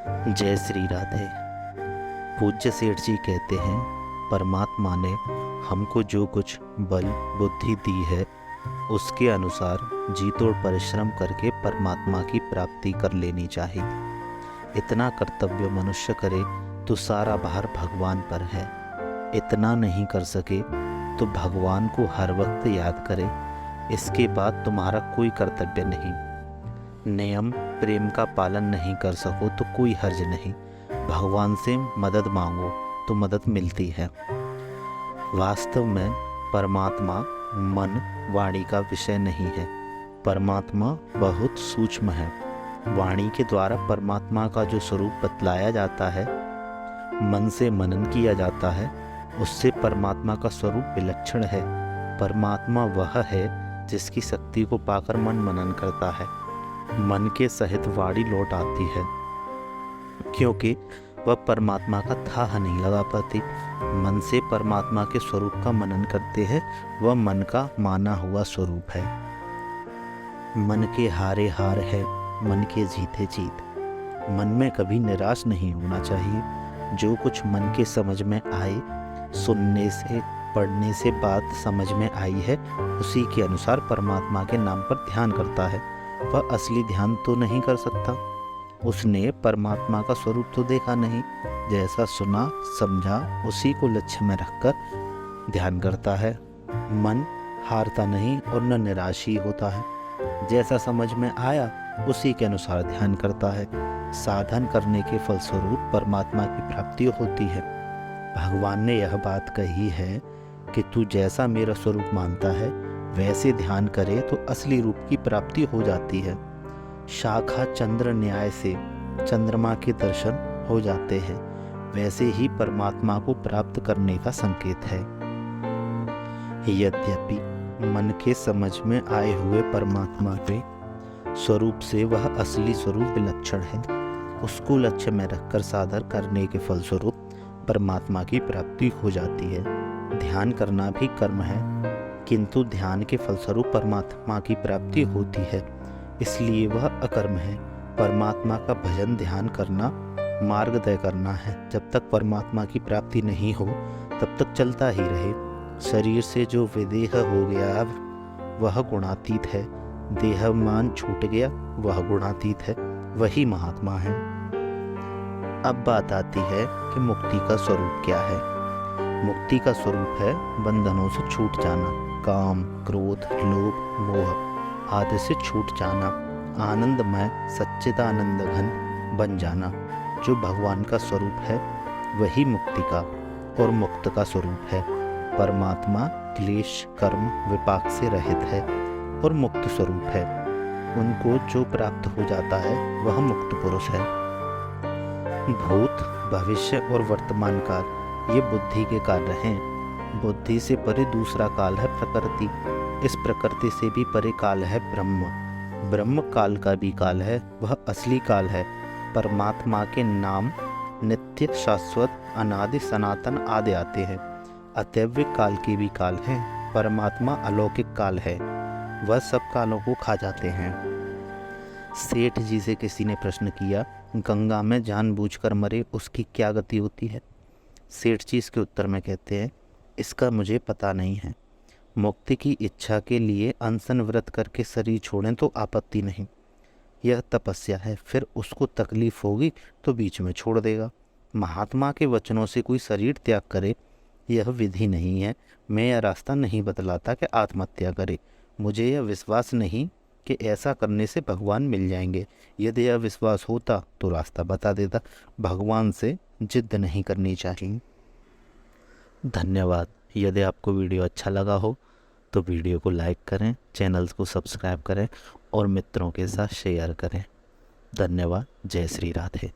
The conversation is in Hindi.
जय श्री राधे। पूज्य सेठ जी कहते हैं, परमात्मा ने हमको जो कुछ बल बुद्धि दी है उसके अनुसार जी तोड़ परिश्रम करके परमात्मा की प्राप्ति कर लेनी चाहिए। इतना कर्तव्य मनुष्य करे तो सारा भार भगवान पर है। इतना नहीं कर सके तो भगवान को हर वक्त याद करे। इसके बाद तुम्हारा कोई कर्तव्य नहीं। नियम प्रेम का पालन नहीं कर सको तो कोई हर्ज नहीं। भगवान से मदद मांगो तो मदद मिलती है। वास्तव में परमात्मा मन वाणी का विषय नहीं है। परमात्मा बहुत सूक्ष्म है। वाणी के द्वारा परमात्मा का जो स्वरूप बतलाया जाता है, मन से मनन किया जाता है, उससे परमात्मा का स्वरूप विलक्षण है। परमात्मा वह है जिसकी शक्ति को पाकर मन मनन करता है। मन के सहित वाणी लौट आती है, क्योंकि वह परमात्मा का थाह नहीं लगा पाती। मन से परमात्मा के स्वरूप का मनन करते हैं, वह मन का माना हुआ स्वरूप है। मन के हारे हार है, मन के जीते जीत। मन में कभी निराश नहीं होना चाहिए। जो कुछ मन के समझ में आए, सुनने से पढ़ने से बात समझ में आई है, उसी के अनुसार परमात्मा के नाम पर ध्यान करता है। वह असली ध्यान तो नहीं कर सकता। उसने परमात्मा का स्वरूप तो देखा नहीं। जैसा सुना समझा उसी को लक्ष्य में रखकर ध्यान करता है। मन हारता नहीं और न निराश ही होता है। जैसा समझ में आया उसी के अनुसार ध्यान करता है। साधन करने के फलस्वरूप परमात्मा की प्राप्ति होती है। भगवान ने यह बात कही है कि तू जैसा मेरा स्वरूप मानता है वैसे ध्यान करे तो असली रूप की प्राप्ति हो जाती है। शाखा चंद्र न्याय से चंद्रमा के दर्शन हो जाते हैं, वैसे ही परमात्मा को प्राप्त करने का संकेत है। यद्यपि मन के समझ में आए हुए परमात्मा के स्वरूप से वह असली स्वरूप विलक्षण है, उसको लक्ष्य में रखकर साधन करने के फलस्वरूप परमात्मा की प्राप्ति हो जाती है। ध्यान करना भी कर्म है, किंतु ध्यान के फलस्वरूप परमात्मा की प्राप्ति होती है, इसलिए वह अकर्म है। परमात्मा का भजन ध्यान करना मार्ग तय करना है। जब तक परमात्मा की प्राप्ति नहीं हो तब तक चलता ही रहे। शरीर से जो विदेह हो गया वह गुणातीत है। देहमान छूट गया वह गुणातीत है, वही महात्मा है। अब बात आती है कि मुक्ति का स्वरूप क्या है। मुक्ति का स्वरूप है बंधनों से छूट जाना, काम क्रोध लोभ मोह आदि से छूट जाना, आनंदमय सच्चिदानंद घन बन जाना। जो भगवान का स्वरूप है वही मुक्ति का और मुक्त का स्वरूप है। परमात्मा क्लेश कर्म विपाक से रहित है और मुक्त स्वरूप है। उनको जो प्राप्त हो जाता है वह मुक्त पुरुष है। भूत भविष्य और वर्तमान काल ये बुद्धि के कार्य हैं। बुद्धि से परे दूसरा काल है प्रकृति। इस प्रकृति से भी परे काल है ब्रह्म। ब्रह्म काल का भी काल है, वह असली काल है। परमात्मा के नाम नित्य शाश्वत अनादि सनातन आदि आते हैं। अतव्य काल के भी काल हैं। परमात्मा अलौकिक काल है, वह सब कालों को खा जाते हैं। सेठ जी से किसी ने प्रश्न किया, गंगा में जानबूझकर मरे उसकी क्या गति होती है। सेठ जी इसके उत्तर में कहते हैं, इसका मुझे पता नहीं है। मुक्ति की इच्छा के लिए अनशन व्रत करके शरीर छोड़ें तो आपत्ति नहीं। यह तपस्या है, फिर उसको तकलीफ होगी तो बीच में छोड़ देगा। महात्मा के वचनों से कोई शरीर त्याग करे यह विधि नहीं है। मैं यह रास्ता नहीं बतलाता कि आत्महत्या करे। मुझे यह विश्वास नहीं कि ऐसा करने से भगवान मिल जाएंगे। यदि यह विश्वास होता तो रास्ता बता देता। भगवान से जिद नहीं करनी चाहिए। धन्यवाद। यदि आपको वीडियो अच्छा लगा हो तो वीडियो को लाइक करें, चैनल को सब्सक्राइब करें और मित्रों के साथ शेयर करें। धन्यवाद। जय श्री राधे।